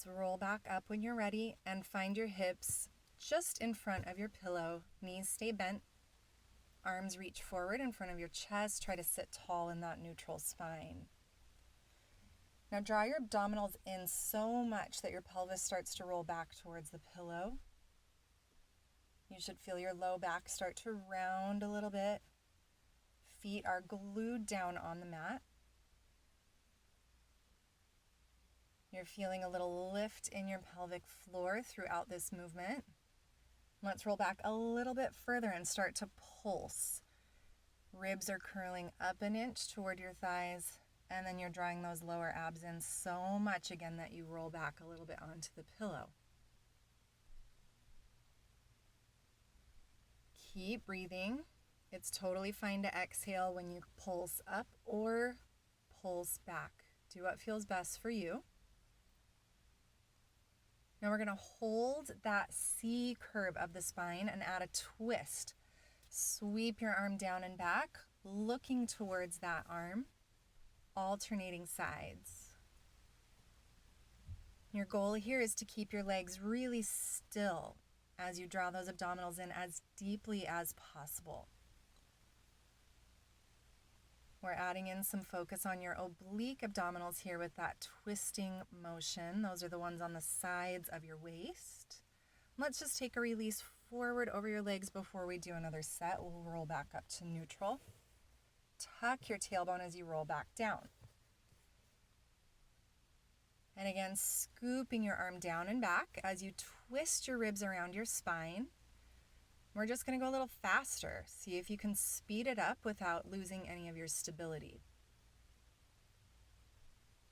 Let's roll back up when you're ready and find your hips just in front of your pillow. Knees stay bent. Arms reach forward in front of your chest. Try to sit tall in that neutral spine. Now draw your abdominals in so much that your pelvis starts to roll back towards the pillow. You should feel your low back start to round a little bit. Feet are glued down on the mat. You're feeling a little lift in your pelvic floor throughout this movement. Let's roll back a little bit further and start to pulse. Ribs are curling up an inch toward your thighs, and then you're drawing those lower abs in so much again that you roll back a little bit onto the pillow. Keep breathing. It's totally fine to exhale when you pulse up or pulse back. Do what feels best for you. Now we're going to hold that C curve of the spine and add a twist. Sweep your arm down and back, looking towards that arm, alternating sides. Your goal here is to keep your legs really still as you draw those abdominals in as deeply as possible. We're adding in some focus on your oblique abdominals here with that twisting motion. Those are the ones on the sides of your waist. Let's just take a release forward over your legs before we do another set. We'll roll back up to neutral. Tuck your tailbone as you roll back down. And again, scooping your arm down and back as you twist your ribs around your spine. We're just going to go a little faster. See if you can speed it up without losing any of your stability.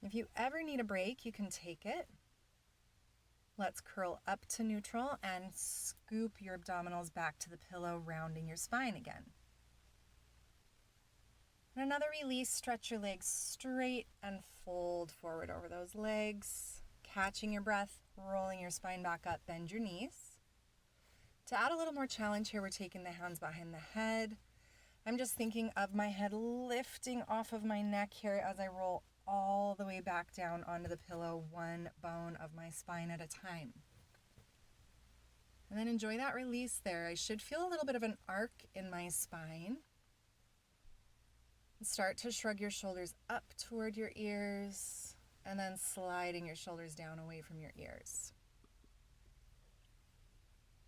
If you ever need a break, you can take it. Let's curl up to neutral and scoop your abdominals back to the pillow, rounding your spine again. And another release, stretch your legs straight and fold forward over those legs. Catching your breath, rolling your spine back up, bend your knees. To add a little more challenge here, we're taking the hands behind the head. I'm just thinking of my head lifting off of my neck here as I roll all the way back down onto the pillow, one bone of my spine at a time. And then enjoy that release there. I should feel a little bit of an arc in my spine. Start to shrug your shoulders up toward your ears and then sliding your shoulders down away from your ears.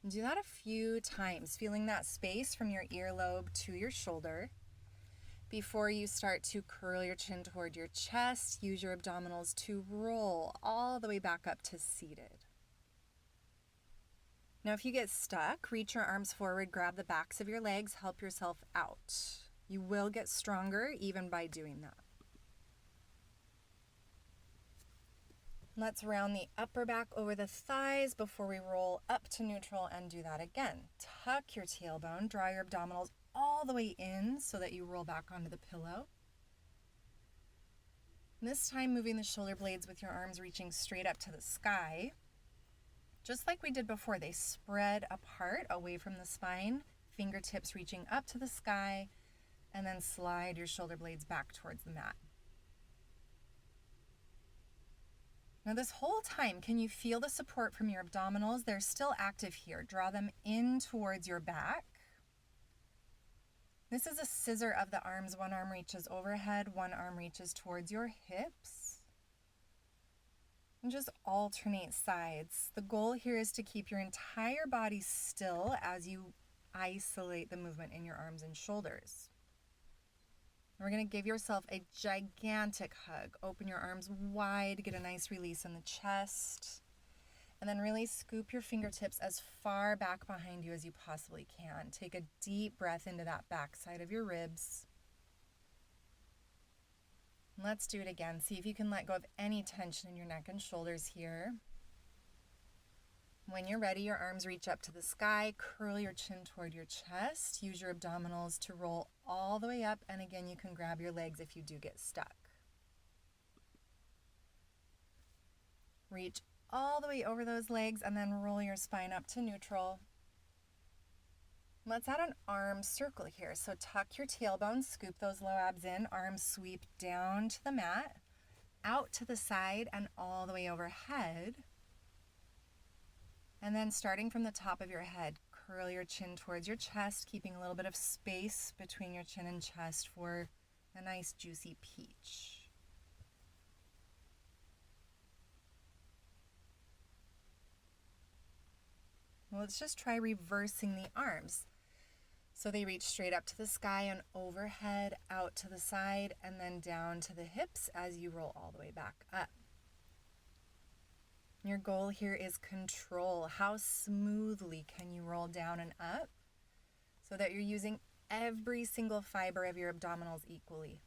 Do that a few times, feeling that space from your earlobe to your shoulder. Before you start to curl your chin toward your chest, use your abdominals to roll all the way back up to seated. Now, if you get stuck, reach your arms forward, grab the backs of your legs, help yourself out. You will get stronger even by doing that. Let's round the upper back over the thighs before we roll up to neutral and do that again. Tuck your tailbone, draw your abdominals all the way in so that you roll back onto the pillow. And this time moving the shoulder blades with your arms reaching straight up to the sky. Just like we did before, they spread apart away from the spine, fingertips reaching up to the sky, and then slide your shoulder blades back towards the mat. Now this whole time, can you feel the support from your abdominals? They're still active here. Draw them in towards your back. This is a scissor of the arms. One arm reaches overhead, one arm reaches towards your hips. And just alternate sides. The goal here is to keep your entire body still as you isolate the movement in your arms and shoulders. We're going to give yourself a gigantic hug. Open your arms wide, get a nice release in the chest, and then really scoop your fingertips as far back behind you as you possibly can. Take a deep breath into that back side of your ribs. Let's do it again. See if you can let go of any tension in your neck and shoulders here. When you're ready, your arms reach up to the sky, curl your chin toward your chest, use your abdominals to roll all the way up, and again, you can grab your legs if you do get stuck. Reach all the way over those legs and then roll your spine up to neutral. Let's add an arm circle here. So tuck your tailbone, scoop those low abs in, arms sweep down to the mat. out to the side and all the way overhead. And then starting from the top of your head, curl your chin towards your chest, keeping a little bit of space between your chin and chest for a nice juicy peach. Well, let's just try reversing the arms. So they reach straight up to the sky and overhead, out to the side, and then down to the hips as you roll all the way back up. Your goal here is control. How smoothly can you roll down and up so that you're using every single fiber of your abdominals equally?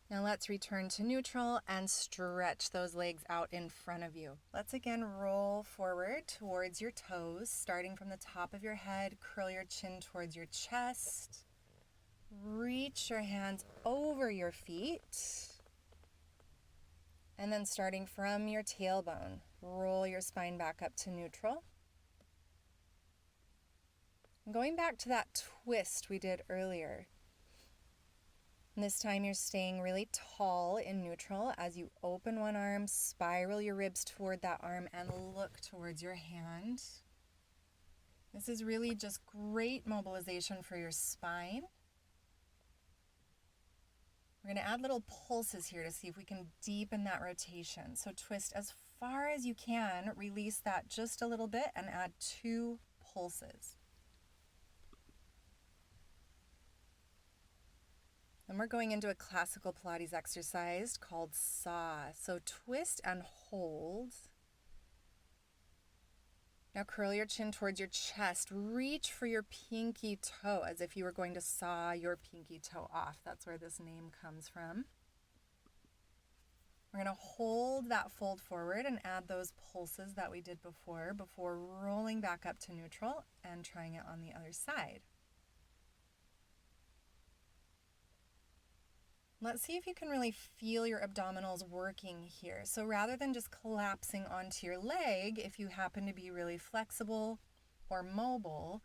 Now let's return to neutral and stretch those legs out in front of you. Let's again roll forward towards your toes, starting from the top of your head, curl your chin towards your chest, reach your hands over your feet, and then starting from your tailbone, roll your spine back up to neutral. Going back to that twist we did earlier. And this time you're staying really tall in neutral as you open one arm, spiral your ribs toward that arm, and look towards your hand. This is really just great mobilization for your spine. We're going to add little pulses here to see if we can deepen that rotation. So twist as far as you can, release that just a little bit, and add 2 pulses. And we're going into a classical Pilates exercise called saw. So twist and hold. Now curl your chin towards your chest. Reach for your pinky toe as if you were going to saw your pinky toe off. That's where this name comes from. We're going to hold that fold forward and add those pulses that we did before rolling back up to neutral and trying it on the other side. Let's see if you can really feel your abdominals working here. So rather than just collapsing onto your leg, if you happen to be really flexible or mobile,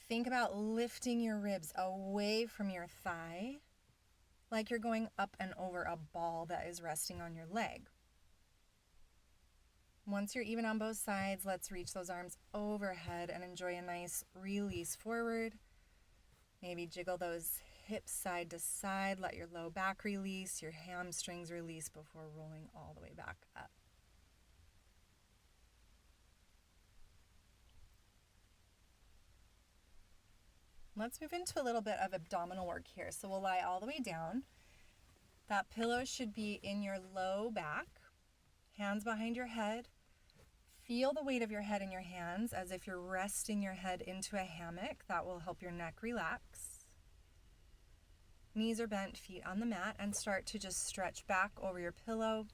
think about lifting your ribs away from your thigh, like you're going up and over a ball that is resting on your leg. Once you're even on both sides, let's reach those arms overhead and enjoy a nice release forward. Maybe jiggle those hips side to side, let your low back release, your hamstrings release before rolling all the way back up. Let's move into a little bit of abdominal work here. So we'll lie all the way down. That pillow should be in your low back, hands behind your head. Feel the weight of your head in your hands as if you're resting your head into a hammock. That will help your neck relax. Knees are bent, feet on the mat, and start to just stretch back over your pillow.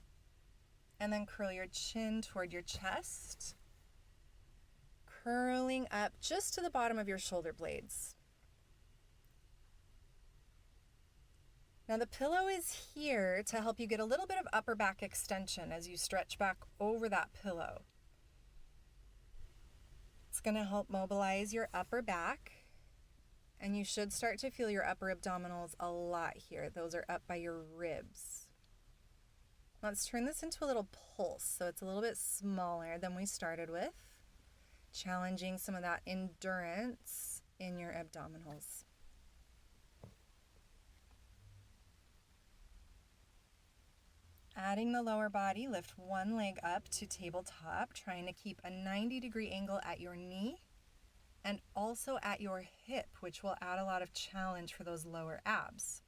And then curl your chin toward your chest, curling up just to the bottom of your shoulder blades. Now the pillow is here to help you get a little bit of upper back extension as you stretch back over that pillow. It's going to help mobilize your upper back. And you should start to feel your upper abdominals a lot here. Those are up by your ribs. Let's turn this into a little pulse so it's a little bit smaller than we started with, challenging some of that endurance in your abdominals. Adding the lower body, lift one leg up to tabletop, trying to keep a 90-degree angle at your knee and also at your hip, which will add a lot of challenge for those lower abs.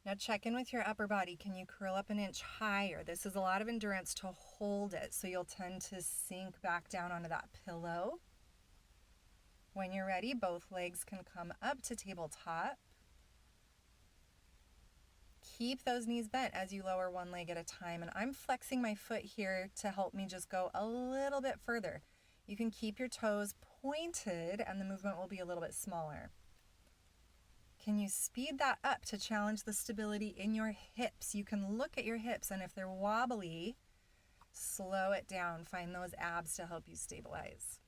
Now check in with your upper body. Can you curl up an inch higher? This is a lot of endurance to hold it, so you'll tend to sink back down onto that pillow. When you're ready, both legs can come up to tabletop. Keep those knees bent as you lower one leg at a time, and I'm flexing my foot here to help me just go a little bit further. You can keep your toes pointed and the movement will be a little bit smaller. Can you speed that up to challenge the stability in your hips? You can look at your hips, and if they're wobbly, slow it down. Find those abs to help you stabilize.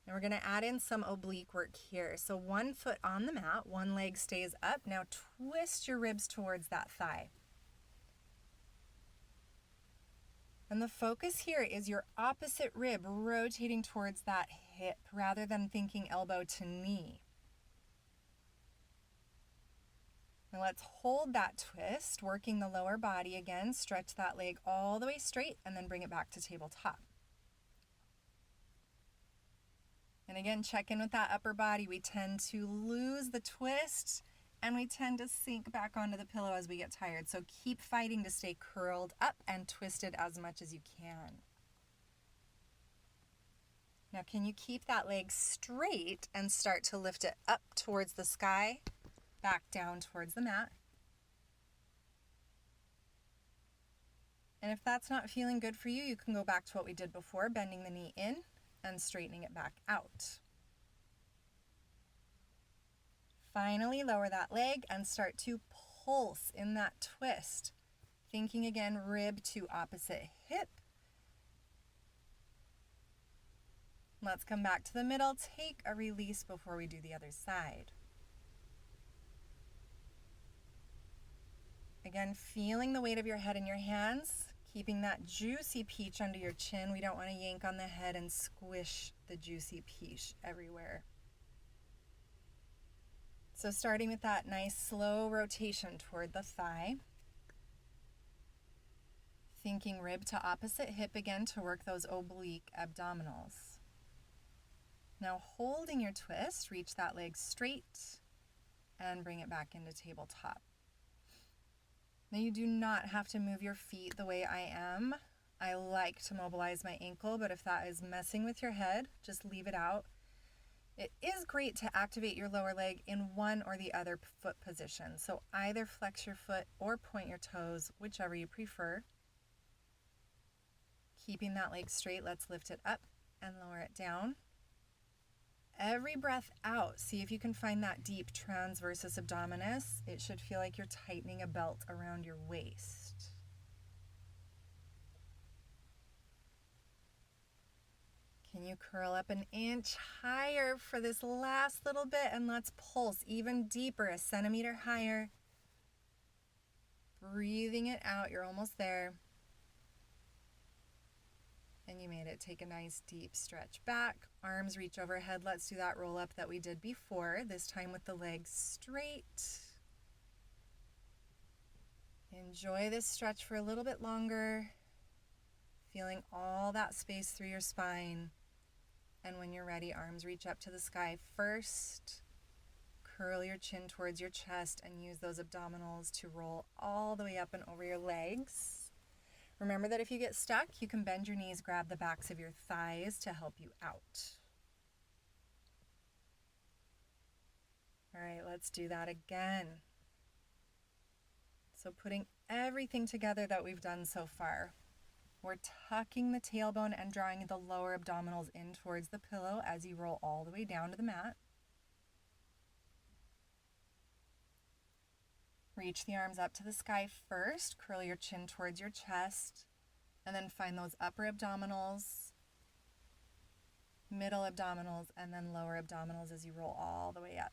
And we're going to add in some oblique work here. So one foot on the mat, one leg stays up. Now twist your ribs towards that thigh. And the focus here is your opposite rib rotating towards that hip rather than thinking elbow to knee. Now let's hold that twist, working the lower body again. Stretch that leg all the way straight and then bring it back to tabletop. And again, check in with that upper body. We tend to lose the twist and we tend to sink back onto the pillow as we get tired. So keep fighting to stay curled up and twisted as much as you can. Now, can you keep that leg straight and start to lift it up towards the sky, back down towards the mat? And if that's not feeling good for you, you can go back to what we did before, bending the knee in and straightening it back out. Finally, lower that leg and start to pulse in that twist. Thinking again, rib to opposite hip. Let's come back to the middle. Take a release before we do the other side. Again, feeling the weight of your head in your hands, keeping that juicy peach under your chin. We don't want to yank on the head and squish the juicy peach everywhere. So starting with that nice slow rotation toward the thigh. Thinking rib to opposite hip again to work those oblique abdominals. Now holding your twist, reach that leg straight and bring it back into tabletop. Now you do not have to move your feet the way I am. I like to mobilize my ankle, but if that is messing with your head, just leave it out. It is great to activate your lower leg in one or the other foot position. So either flex your foot or point your toes, whichever you prefer. Keeping that leg straight, let's lift it up and lower it down. Every breath out, see if you can find that deep transversus abdominis. It should feel like you're tightening a belt around your waist. Can you curl up an inch higher for this last little bit? And let's pulse even deeper, a centimeter higher. Breathing it out, you're almost there. And you made it. Take a nice deep stretch back. Arms reach overhead. Let's do that roll up that we did before, this time with the legs straight. Enjoy this stretch for a little bit longer. Feeling all that space through your spine. And when you're ready, arms reach up to the sky first. Curl your chin towards your chest and use those abdominals to roll all the way up and over your legs. Remember that if you get stuck, you can bend your knees, grab the backs of your thighs to help you out. All right, let's do that again. So putting everything together that we've done so far. We're tucking the tailbone and drawing the lower abdominals in towards the pillow as you roll all the way down to the mat. Reach the arms up to the sky first. Curl your chin towards your chest. And then find those upper abdominals, middle abdominals, and then lower abdominals as you roll all the way up.